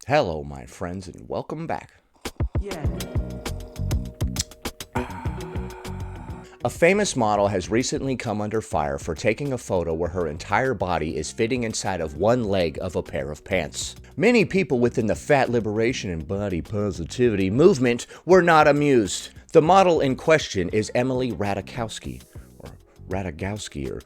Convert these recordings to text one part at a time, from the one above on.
Hello, my friends, and welcome back. Yeah. A famous model has recently come under fire for taking a photo where her entire body is fitting inside of one leg of a pair of pants. Many people within the fat liberation and body positivity movement were not amused. The model in question is Emily Ratajkowski, or Ratajkowski.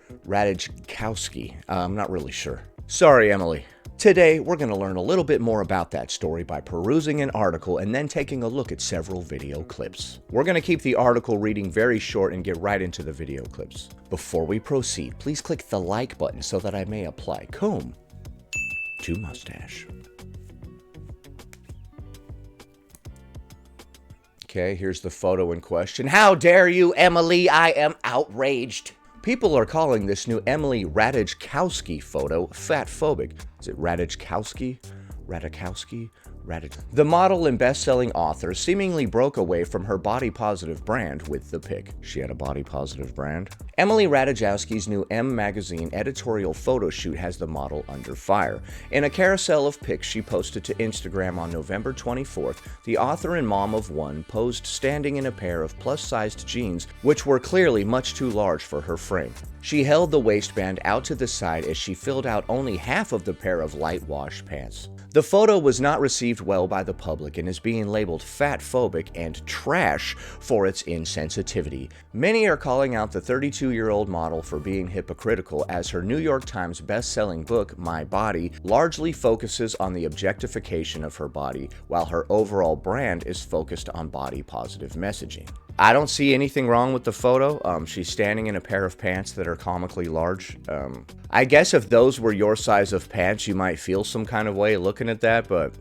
I'm not really sure. Sorry, Emily. Today, we're going to learn a little bit more about that story by perusing an article and then taking a look at several video clips. We're going to keep the article reading very short and get right into the video clips. Before we proceed, please click the like button so that I may apply comb to mustache. Okay, here's the photo in question. How dare you, Emily? I am outraged. People are calling this new Emily Ratajkowski photo fatphobic. Is it Ratajkowski? The model and best-selling author seemingly broke away from her body-positive brand with the pic. She had a body-positive brand? Emily Ratajkowski's new M Magazine editorial photo shoot has the model under fire. In a carousel of pics she posted to Instagram on November 24th, the author and mom of one posed standing in a pair of plus-sized jeans, which were clearly much too large for her frame. She held the waistband out to the side as she filled out only half of the pair of light wash pants. The photo was not received well by the public and is being labeled fatphobic and trash for its insensitivity. Many are calling out the 32-year-old model for being hypocritical, as her New York Times best-selling book, My Body, largely focuses on the objectification of her body, while her overall brand is focused on body-positive messaging. I don't see anything wrong with the photo. She's standing in a pair of pants that are comically large. I guess if those were your size of pants, you might feel some kind of way looking at that, but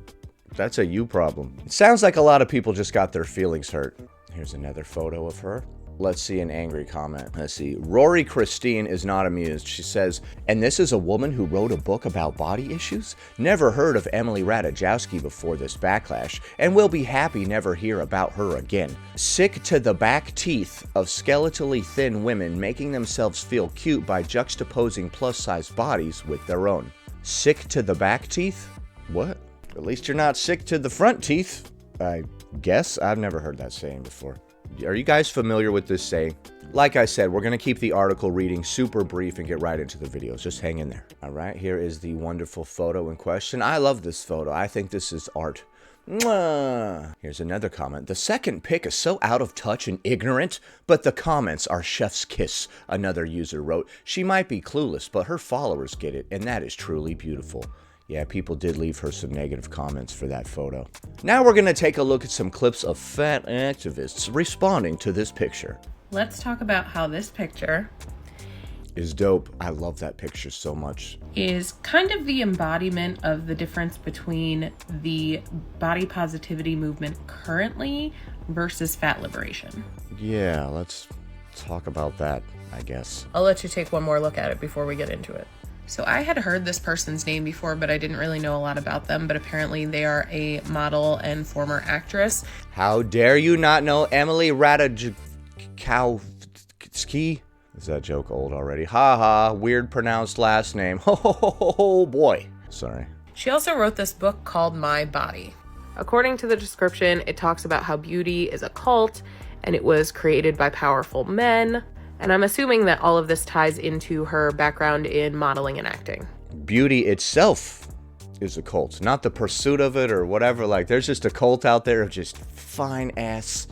that's a you problem. It sounds like a lot of people just got their feelings hurt. Here's another photo of her. Let's see an angry comment. Let's see. Rory Christine is not amused. She says, and this is a woman who wrote a book about body issues? Never heard of Emily Ratajkowski before this backlash, and will be happy never hear about her again. Sick to the back teeth of skeletally thin women making themselves feel cute by juxtaposing plus-size bodies with their own. Sick to the back teeth? What? At least you're not sick to the front teeth, I guess. I've never heard that saying before. Are you guys familiar with this saying? Like I said, we're going to keep the article reading super brief and get right into the videos. Just hang in there. All right, here is the wonderful photo in question. I love this photo. I think this is art. Mwah. Here's another comment. The second pic is so out of touch and ignorant, but the comments are chef's kiss, another user wrote. She might be clueless, but her followers get it, and that is truly beautiful. Yeah, people did leave her some negative comments for that photo. Now we're going to take a look at some clips of fat activists responding to this picture. Let's talk about how this picture Is dope. I love that picture so much. is kind of the embodiment of the difference between the body positivity movement currently versus fat liberation. Yeah, let's talk about that, I guess. I'll let you take one more look at it before we get into it. So I had heard this person's name before, but I didn't really know a lot about them, but apparently they are a model and former actress. How dare you not know Emily Ratajkowski? Is that joke old already? Haha, weird pronounced last name. Oh boy. Sorry. She also wrote this book called My Body. According to the description, it talks about how beauty is a cult and it was created by powerful men. And I'm assuming that all of this ties into her background in modeling and acting. Beauty itself is a cult, not the pursuit of it or whatever. Like, there's just a cult out there of just fine ass,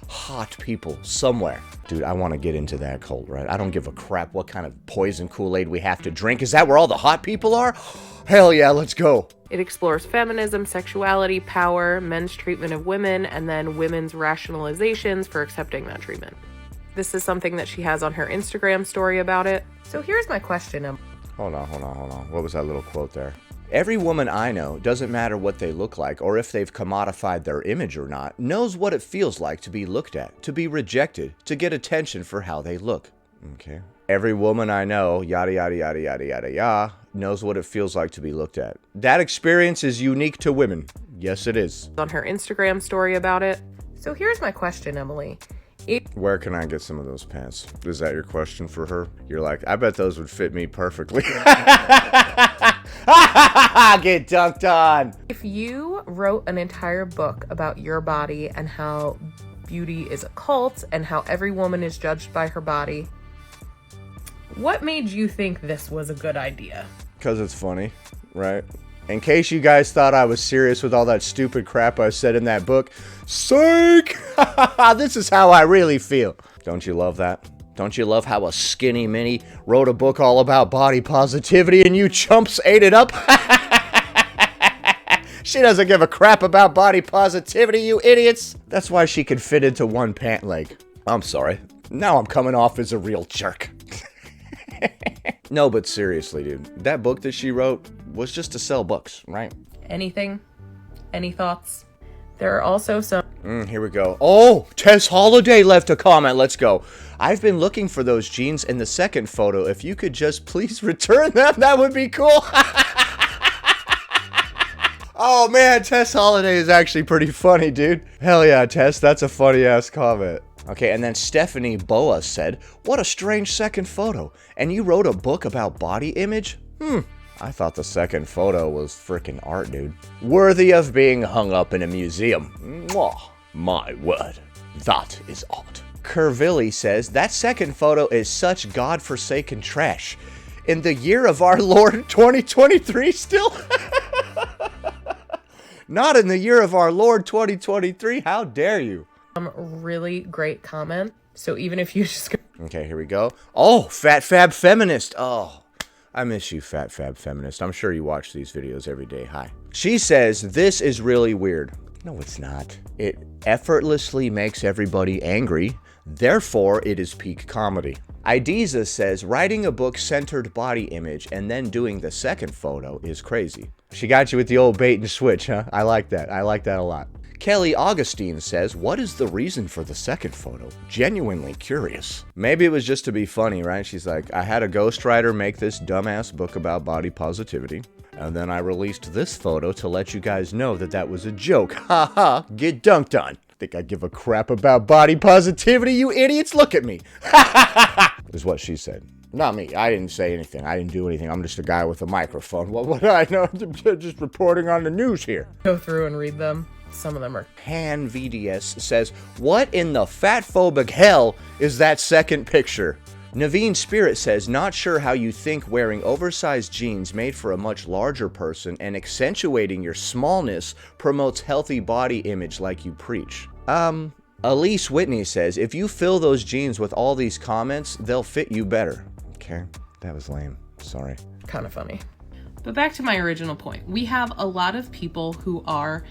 hot people somewhere. Dude, I want to get into that cult, right? I don't give a crap what kind of poison Kool-Aid we have to drink. Is that where all the hot people are? Hell yeah, let's go. It explores feminism, sexuality, power, men's treatment of women, and then women's rationalizations for accepting that treatment. This is something that she has on her Instagram story about it. So here's my question. Hold on. What was that little quote there? Every woman I know, doesn't matter what they look like or if they've commodified their image or not, knows what it feels like to be looked at, to be rejected, to get attention for how they look. Okay. Every woman I know, yada, yada, yada, yada, yada, yada, knows what it feels like to be looked at. That experience is unique to women. Yes, it is. On her Instagram story about it. So here's my question, Emily. Where can I get some of those pants? Is that your question for her? You're like, I bet those would fit me perfectly. Get dunked on. If you wrote an entire book about your body and how beauty is a cult and how every woman is judged by her body, what made you think this was a good idea? Because it's funny, right? In case you guys thought I was serious with all that stupid crap I said in that book, psych! This is how I really feel. Don't you love that? Don't you love how a skinny mini wrote a book all about body positivity and you chumps ate it up? She doesn't give a crap about body positivity, you idiots. That's why she could fit into one pant leg. I'm sorry. Now I'm coming off as a real jerk. No, but seriously, dude. That book that she wrote was just to sell books, right? Anything? Any thoughts? There are also some... Here we go. Oh, Tess Holiday left a comment. Let's go. I've been looking for those jeans in the second photo. If you could just please return them, that would be cool. Oh, man, Tess Holiday is actually pretty funny, dude. Hell yeah, Tess. That's a funny-ass comment. Okay, and then Stephanie Boa said, what a strange second photo. And you wrote a book about body image? I thought the second photo was freaking art, dude. Worthy of being hung up in a museum. Mwah. My word. That is art. Kervilli says, that second photo is such godforsaken trash. In the year of our Lord 2023 still? Not in the year of our Lord 2023. How dare you? Really great comment. So even if you just... Okay, here we go. Oh, Fat Fab Feminist. Oh, I miss you, Fat Fab Feminist. I'm sure you watch these videos every day. Hi. She says, this is really weird. No, it's not. It effortlessly makes everybody angry. Therefore, it is peak comedy. Idiza says, writing a book centered body image and then doing the second photo is crazy. She got you with the old bait and switch, huh? I like that. I like that a lot. Kelly Augustine says, what is the reason for the second photo? Genuinely curious. Maybe it was just to be funny, right? She's like, I had a ghostwriter make this dumbass book about body positivity, and then I released this photo to let you guys know that that was a joke. Ha ha, get dunked on. Think I give a crap about body positivity, you idiots? Look at me. Is what she said. Not me. I didn't say anything. I didn't do anything. I'm just a guy with a microphone. What do I know? Just reporting on the news here. Go through and read them. Some of them are... Han VDS says, what in the fatphobic hell is that second picture? Naveen Spirit says, not sure how you think wearing oversized jeans made for a much larger person and accentuating your smallness promotes healthy body image like you preach. Elise Whitney says, if you fill those jeans with all these comments, they'll fit you better. Okay, that was lame. Sorry. Kind of funny. But back to my original point. We have a lot of people who are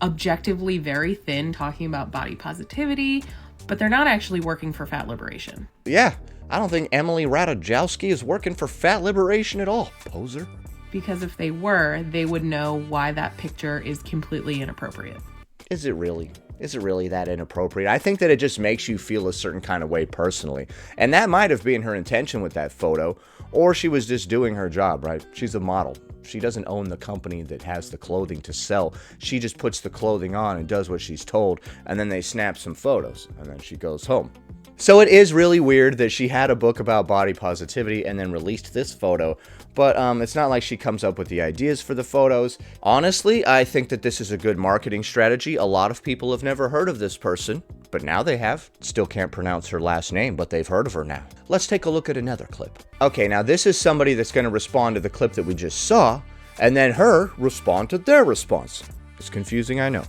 objectively very thin talking about body positivity, but they're not actually working for fat liberation. Yeah, I don't think Emily Ratajkowski is working for fat liberation at all, poser. Because if they were, they would know why that picture is completely inappropriate. Is it really? Is it really that inappropriate? I think that it just makes you feel a certain kind of way personally. And that might have been her intention with that photo, or she was just doing her job, right? She's a model. She doesn't own the company that has the clothing to sell. She just puts the clothing on and does what she's told, and then they snap some photos, and then she goes home. So it is really weird that she had a book about body positivity and then released this photo, but it's not like she comes up with the ideas for the photos. Honestly, I think that this is a good marketing strategy. A lot of people have never heard of this person, but now they have. Still can't pronounce her last name, but they've heard of her now. Let's take a look at another clip. Okay, now this is somebody that's going to respond to the clip that we just saw, and then her respond to their response. It's confusing, I know.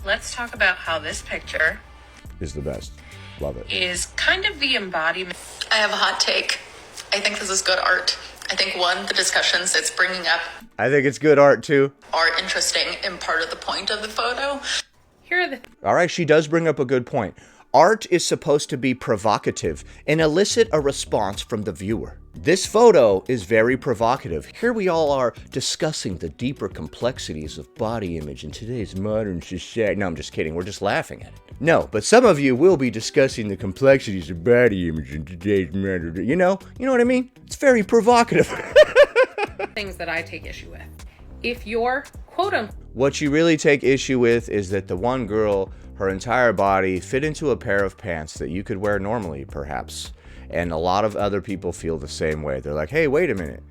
Let's talk about how this picture Is the best. Love it. is kind of the embodiment. I have a hot take. I think this is good art. I think, one, the discussions it's bringing up I think it's good art, too. are interesting and part of the point of the photo. Here are the All right, she does bring up a good point. Art is supposed to be provocative and elicit a response from the viewer. This photo is very provocative. Here we all are discussing the deeper complexities of body image in today's modern society. No, I'm just kidding. We're just laughing at it. No, but some of you will be discussing the complexities of body image in today's modern... You know what I mean? It's very provocative. things that I take issue with. If you're quote-unquote... What you really take issue with is that the one girl, her entire body fit into a pair of pants that you could wear normally, perhaps. And a lot of other people feel the same way. They're like, hey, wait a minute.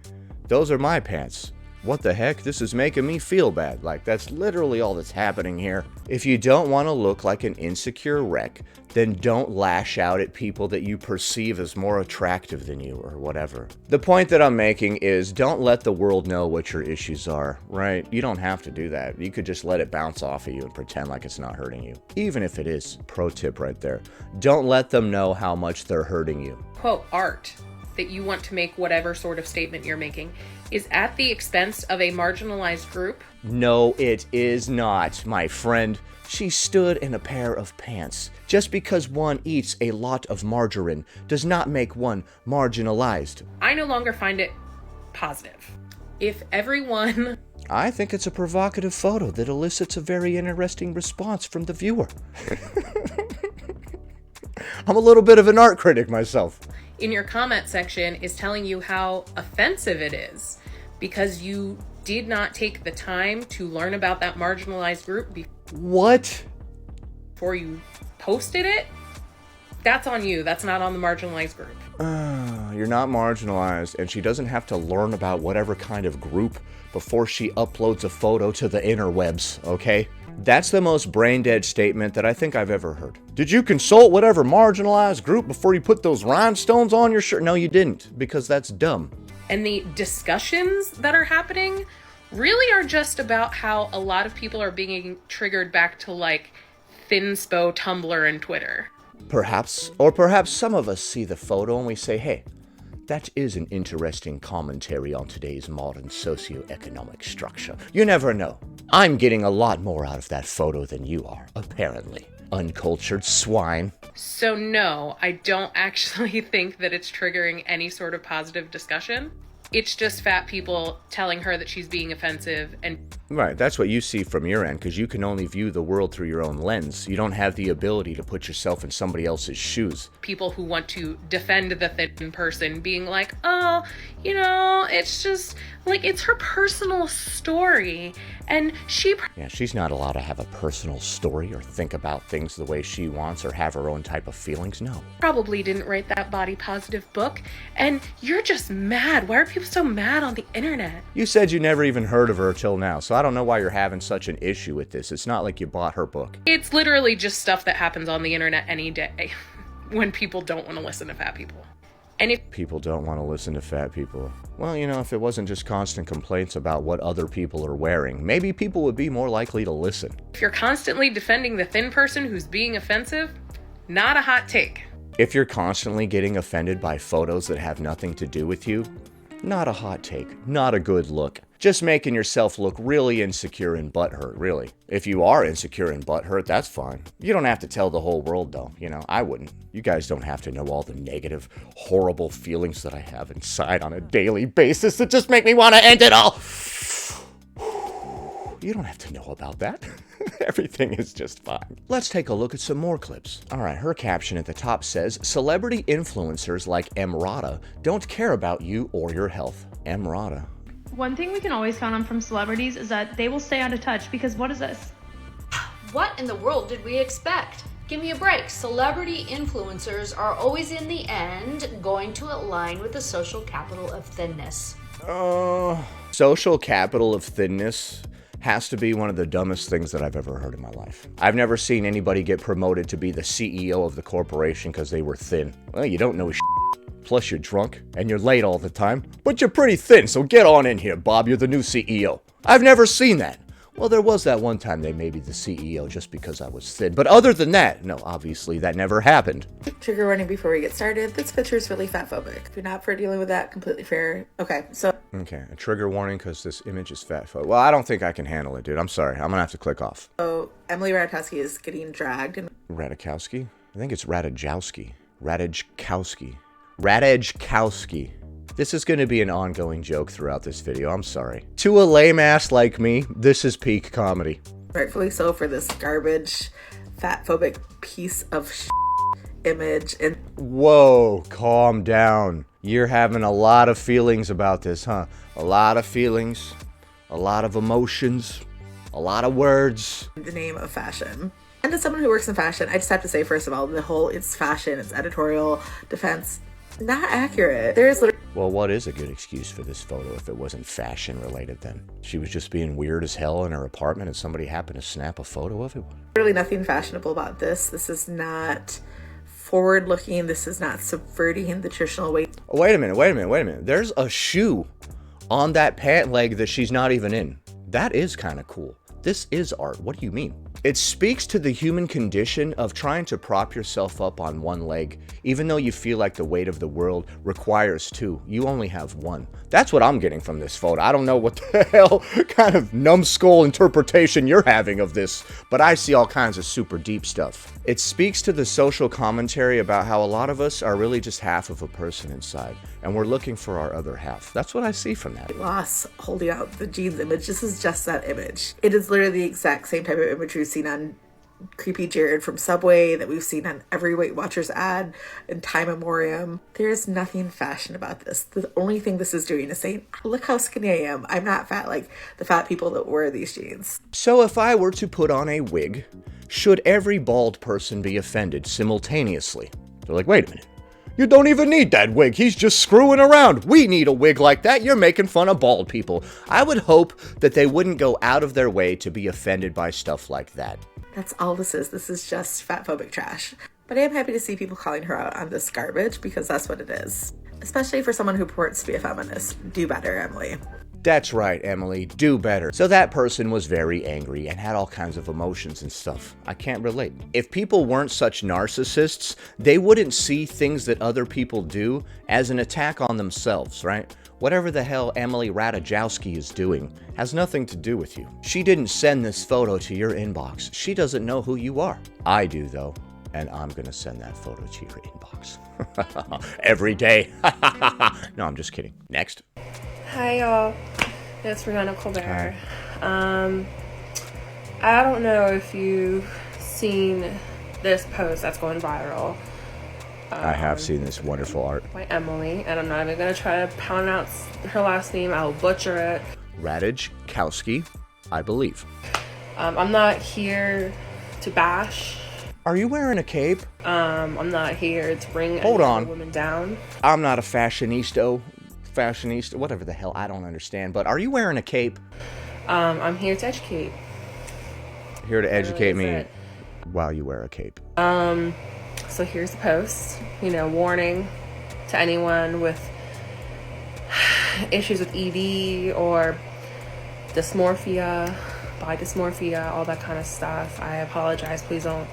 Those are my pants. What the heck? This is making me feel bad. Like, that's literally all that's happening here. If you don't want to look like an insecure wreck, then don't lash out at people that you perceive as more attractive than you or whatever. The point that I'm making is don't let the world know what your issues are, right? You don't have to do that. You could just let it bounce off of you and pretend like it's not hurting you. Even if it is. Pro tip right there. Don't let them know how much they're hurting you. Quote, art that you want to make whatever sort of statement you're making is at the expense of a marginalized group? No, it is not, my friend. She stood in a pair of pants. Just because one eats a lot of margarine does not make one marginalized. I no longer find it positive. If everyone... I think it's a provocative photo that elicits a very interesting response from the viewer. I'm a little bit of an art critic myself. In your comment section is telling you how offensive it is because you did not take the time to learn about that marginalized group What? before you posted it. That's on you. That's not on the marginalized group. You're not marginalized, and she doesn't have to learn about whatever kind of group before she uploads a photo to the interwebs, okay? That's the most brain-dead statement that I think I've ever heard. Did you consult whatever marginalized group before you put those rhinestones on your shirt? No, you didn't, because that's dumb. And the discussions that are happening really are just about how a lot of people are being triggered back to like Thinspo, Tumblr, and Twitter. Perhaps, or perhaps some of us see the photo and we say, hey, that is an interesting commentary on today's modern socioeconomic structure. You never know. I'm getting a lot more out of that photo than you are, apparently. Uncultured swine. So no, I don't actually think that it's triggering any sort of positive discussion. It's just fat people telling her that she's being offensive and... Right, that's what you see from your end, because you can only view the world through your own lens. You don't have the ability to put yourself in somebody else's shoes. People who want to defend the thin person being like, oh, you know, it's just, like, it's her personal story, and she... Yeah, she's not allowed to have a personal story or think about things the way she wants or have her own type of feelings, no. Probably didn't write that body positive book, and you're just mad. Why are people so mad on the internet? You said you never even heard of her till now, so I don't know why you're having such an issue with this. It's not like you bought her book. It's literally just stuff that happens on the internet any day when people don't want to listen to fat people. And if people don't want to listen to fat people, well, you know, if it wasn't just constant complaints about what other people are wearing, maybe people would be more likely to listen. If you're constantly defending the thin person who's being offensive, not a hot take. If you're constantly getting offended by photos that have nothing to do with you, not a hot take, not a good look. Just making yourself look really insecure and butthurt, really. If you are insecure and butthurt, that's fine. You don't have to tell the whole world, though. You know, I wouldn't. You guys don't have to know all the negative, horrible feelings that I have inside on a daily basis that just make me want to end it all. You don't have to know about that. Everything is just fine. Let's take a look at some more clips. All right, her caption at the top says, celebrity influencers like Emrata don't care about you or your health. Emrata. One thing we can always count on from celebrities is that they will stay out of touch, because what is this? What in the world did we expect? Give me a break. Celebrity influencers are always in the end going to align with the social capital of thinness. Social capital of thinness has to be one of the dumbest things that I've ever heard in my life. I've never seen anybody get promoted to be the CEO of the corporation because they were thin. Well, you don't know shit. Plus you're drunk, and you're late all the time. But you're pretty thin, so get on in here, Bob. You're the new CEO. I've never seen that. Well, there was that one time they made me the CEO just because I was thin. But other than that, no, obviously that never happened. Trigger warning before we get started. This picture is really fatphobic. If you're not for dealing with that, completely fair. Okay, a trigger warning because this image is fatphobic. Well, I don't think I can handle it, dude. I'm sorry. I'm going to have to click off. So Emily Ratajkowski is getting dragged. Ratajkowski? I think it's Ratajkowski. Ratajkowski. This is going to be an ongoing joke throughout this video. I'm sorry. To a lame ass like me, this is peak comedy. Rightfully so for this garbage, fatphobic piece of image. And whoa, calm down. You're having a lot of feelings about this, huh? A lot of feelings, a lot of emotions, a lot of words. In the name of fashion. And as someone who works in fashion, I just have to say, first of all, the whole it's fashion, it's editorial defense, not accurate. There is literally Well, what is a good excuse for this photo if it wasn't fashion related then? She was just being weird as hell in her apartment and somebody happened to snap a photo of it? Really nothing fashionable about this. This is not forward looking. This is not subverting the traditional way. Wait a minute. There's a shoe on that pant leg that she's not even in. That is kind of cool. This is art. What do you mean? It speaks to the human condition of trying to prop yourself up on one leg, even though you feel like the weight of the world requires two. You only have one. That's what I'm getting from this photo. I don't know what the hell kind of numbskull interpretation you're having of this, but I see all kinds of super deep stuff. It speaks to the social commentary about how a lot of us are really just half of a person inside, and we're looking for our other half. That's what I see from that. Loss holding out the jeans image. This is just that image. It is literally the exact same type of image we've seen on Creepy Jared from Subway, that we've seen on every Weight Watchers ad in time memoriam. There is nothing fashion about this. The only thing this is doing is saying, look how skinny I am. I'm not fat like the fat people that wear these jeans. So if I were to put on a wig, should every bald person be offended simultaneously? They're like, wait a minute. You don't even need that wig. He's just screwing around. We need a wig like that. You're making fun of bald people. I would hope that they wouldn't go out of their way to be offended by stuff like that. That's all this is. This is just fatphobic trash. But I am happy to see people calling her out on this garbage, because that's what it is. Especially for someone who purports to be a feminist. Do better, Emily. That's right, Emily. Do better. So that person was very angry and had all kinds of emotions and stuff. I can't relate. If people weren't such narcissists, they wouldn't see things that other people do as an attack on themselves, right? Whatever the hell Emily Ratajkowski is doing has nothing to do with you. She didn't send this photo to your inbox. She doesn't know who you are. I do, though, and I'm gonna send that photo to your inbox. Every day. No, I'm just kidding. Next. Hi y'all, it's Rihanna Colbert. I don't know if you've seen this post that's going viral. I have seen this wonderful art. By Emily, and I'm not even going to try to pronounce her last name. I'll butcher it. Ratajkowski, I believe. I'm not here to bash. Are you wearing a cape? I'm not here to bring Hold on. woman down. I'm not a fashionista, whatever the hell, I don't understand. But are you wearing a cape? I'm here to educate. Here to educate me it. while you wear a cape. So here's the post. Warning to anyone with issues with ED or dysmorphia, body dysmorphia, all that kind of stuff. I apologize. Please don't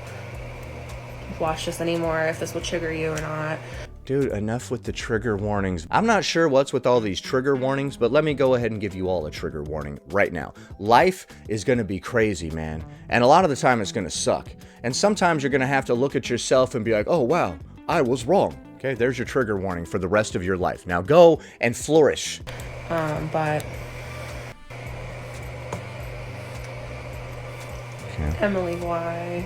watch this anymore if this will trigger you or not. Dude, enough with the trigger warnings. I'm not sure what's with all these trigger warnings, but let me go ahead and give you all a trigger warning right now. Life is gonna be crazy, man. And a lot of the time it's gonna suck. And sometimes you're gonna have to look at yourself and be like, oh wow, I was wrong. Okay, there's your trigger warning for the rest of your life. Now go and flourish. But Okay. Emily, why?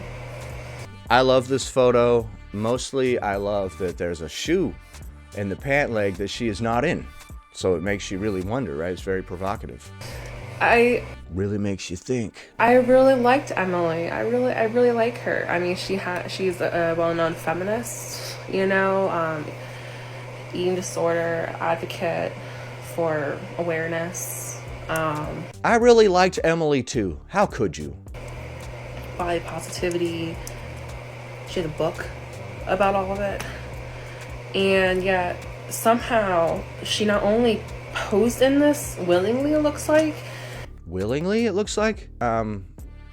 I love this photo. Mostly, I love that there's a shoe in the pant leg that she is not in. So it makes you really wonder, right? It's very provocative. Really makes you think. I really liked Emily. I really like her. I mean, she's a well-known feminist, eating disorder advocate for awareness. I really liked Emily too. How could you? Body positivity. She had a book about all of it, and yet somehow she not only posed in this willingly, it looks like.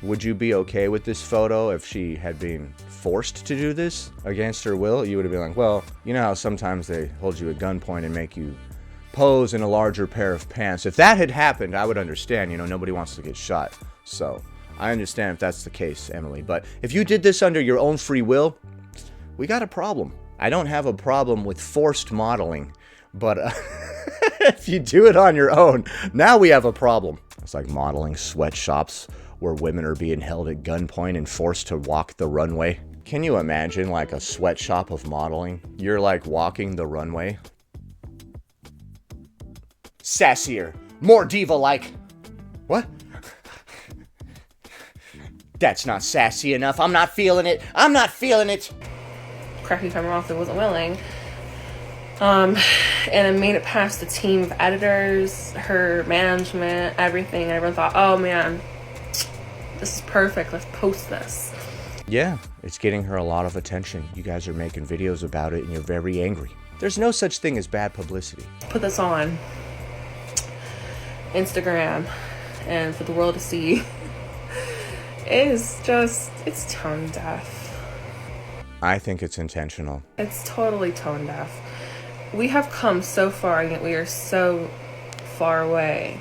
Would you be okay with this photo if she had been forced to do this against her will? You would have been like, well, you know how sometimes they hold you at gunpoint and make you pose in a larger pair of pants. If that had happened, I would understand. Nobody wants to get shot. So I understand if that's the case, Emily. But if you did this under your own free will, we got a problem. I don't have a problem with forced modeling, but if you do it on your own, now we have a problem. It's like modeling sweatshops where women are being held at gunpoint and forced to walk the runway. Can you imagine like a sweatshop of modeling? You're like walking the runway. Sassier, more diva-like. What? That's not sassy enough. I'm not feeling it. Correct me if I'm wrong if I wasn't willing. And it made it past the team of editors, her management, everything. And everyone thought, oh man, this is perfect. Let's post this. Yeah, it's getting her a lot of attention. You guys are making videos about it and you're very angry. There's no such thing as bad publicity. Put this on Instagram and for the world to see. It's tone deaf. I think it's intentional. It's totally tone deaf. We have come so far, yet we are so far away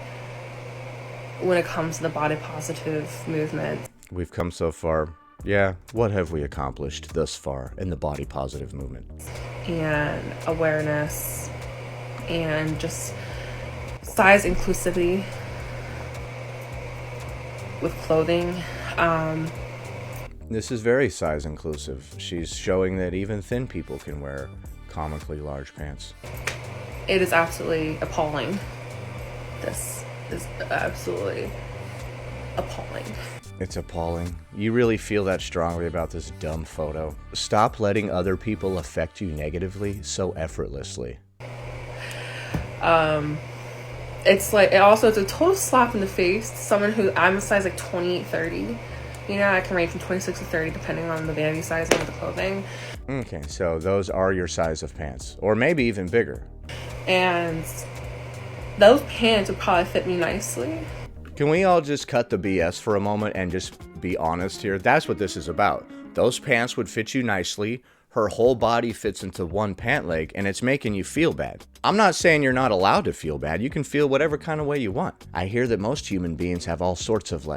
when it comes to the body positive movement. We've come so far. Yeah, what have we accomplished thus far in the body positive movement? And awareness and just size inclusivity with clothing. This is very size inclusive. She's showing that even thin people can wear comically large pants. It is absolutely appalling. This is absolutely appalling. It's appalling. You really feel that strongly about this dumb photo. Stop letting other people affect you negatively so effortlessly. It's like, it's a total slap in the face to someone who, I'm a size like 28, 30. You know, I can range from 26 to 30 depending on the vanity size of the clothing. Okay, so those are your size of pants, or maybe even bigger. And those pants would probably fit me nicely. Can we all just cut the BS for a moment and just be honest here? That's what this is about. Those pants would fit you nicely. Her whole body fits into one pant leg, and it's making you feel bad. I'm not saying you're not allowed to feel bad. You can feel whatever kind of way you want. I hear that most human beings have all sorts of,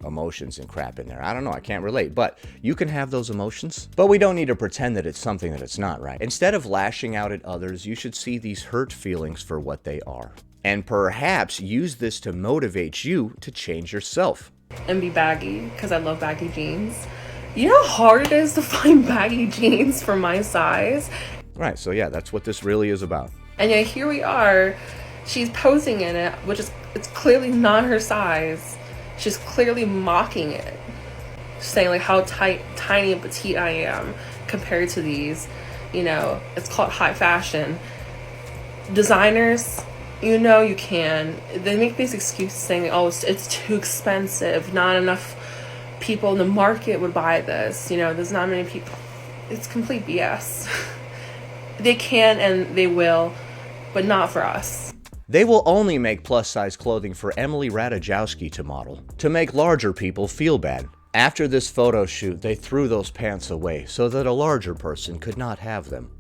emotions and crap in there. I don't know, I can't relate, but you can have those emotions. But we don't need to pretend that it's something that it's not, right? Instead of lashing out at others, you should see these hurt feelings for what they are. And perhaps use this to motivate you to change yourself. And be baggy, because I love baggy jeans. You know how hard it is to find baggy jeans for my size? Right, so yeah, that's what this really is about. And yet here we are, she's posing in it, it's clearly not her size. She's clearly mocking it. Saying how tiny and petite I am compared to these. You know, it's called high fashion. Designers, you know you can. They make these excuses saying, oh, it's too expensive. Not enough people in the market would buy this. You know, there's not many people. It's complete BS. They can and they will, but not for us. They will only make plus-size clothing for Emily Ratajkowski to model, to make larger people feel bad. After this photo shoot, they threw those pants away so that a larger person could not have them.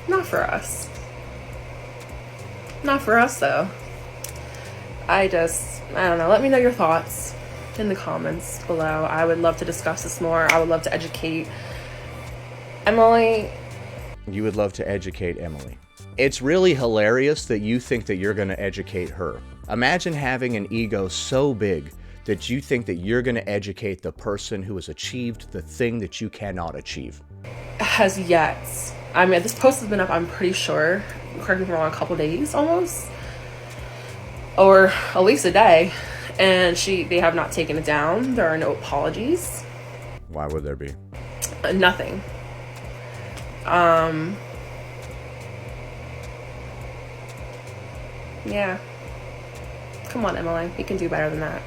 Not for us. Not for us, though. I don't know. Let me know your thoughts in the comments below. I would love to discuss this more. I would love to educate Emily. You would love to educate Emily. It's really hilarious that you think that you're going to educate her. Imagine having an ego so big that you think that you're going to educate the person who has achieved the thing that you cannot achieve. Has yet. I mean, this post has been up, I'm pretty sure, correct me if I'm wrong, a couple days almost. Or at least a day. And they have not taken it down. There are no apologies. Why would there be? Nothing. Yeah. Come on, Emily. You can do better than that.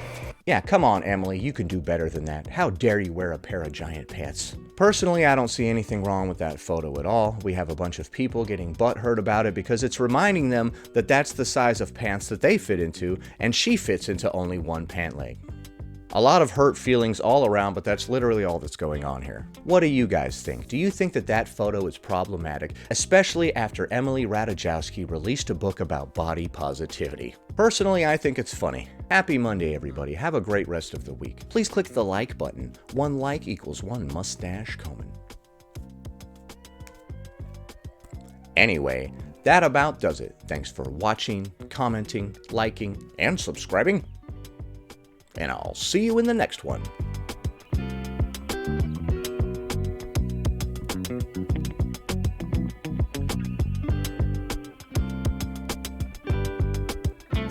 Yeah, come on, Emily. You can do better than that. How dare you wear a pair of giant pants? Personally, I don't see anything wrong with that photo at all. We have a bunch of people getting butthurt about it because it's reminding them that that's the size of pants that they fit into, and she fits into only one pant leg. A lot of hurt feelings all around, but that's literally all that's going on here. What do you guys think? Do you think that that photo is problematic, especially after Emily Ratajkowski released a book about body positivity? Personally, I think it's funny. Happy Monday, everybody. Have a great rest of the week. Please click the like button. 1 like equals 1 mustache coming. Anyway, that about does it. Thanks for watching, commenting, liking, and subscribing. And I'll see you in the next one.